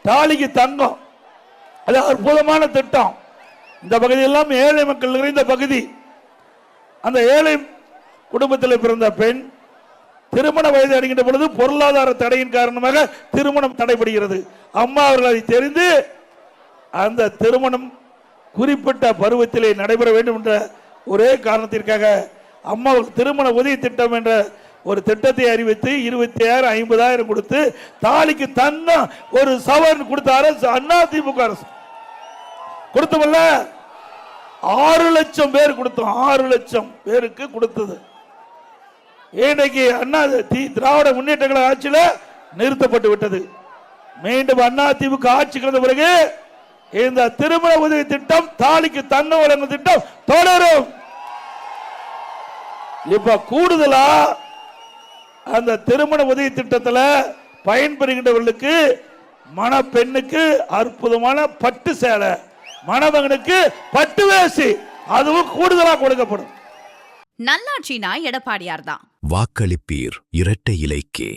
தாலிக்கு தங்கம். அது அற்புதமான திட்டம். இந்த பகுதியெல்லாம் ஏழை மக்கள் நிறைந்த பகுதி. அந்த ஏழை குடும்பத்தில் பிறந்த பெண் திருமண வயது அடைகின்ற பொழுது பொருளாதார தடையின் காரணமாக திருமணம் தடைபடுகிறது. அம்மா அவர்கள் அதை தெரிந்து அந்த திருமணம் குறிப்பிட்ட பருவத்திலே நடைபெற வேண்டும் என்ற ஒரே காரணத்திற்காக அம்மா திருமண உதவி திட்டம் என்ற ஒரு திட்டத்தை அறிவித்து 26,000 50,000 கொடுத்து தாலிக்கு தன்னா ஒரு சவரன் கொடுத்த அரசு அதிமுக அரசு கொடுத்தோம்ல. 6 லட்சம் பேர் கொடுத்தோம். 6 லட்சம் பேருக்கு கொடுத்தது. இன்றைக்கு திராவிட முன்னேற்ற கழக ஆட்சியில் நிறுத்தப்பட்டு விட்டது. மீண்டும் அதிமுக ஆட்சிக்கு வந்த பிறகு இந்த திருமண உதவி திட்டம் தாலிக்கு தங்கம் வழங்கும் திட்டம் தொடரும். இப்ப கூடுதலா அந்த திருமண உதவி திட்டத்தில் பயன்பெறுகின்றவர்களுக்கு மணப்பெண்ணுக்கு அற்புதமான பட்டு சேலை, மணமகனுக்கு பட்டு வேசி, அதுவும் கூடுதலா கொடுக்கப்படும். நல்லாட்சினா எடப்பாடியார் தான். வாக்களிப்பீர் இரட்டை இலைக்கே.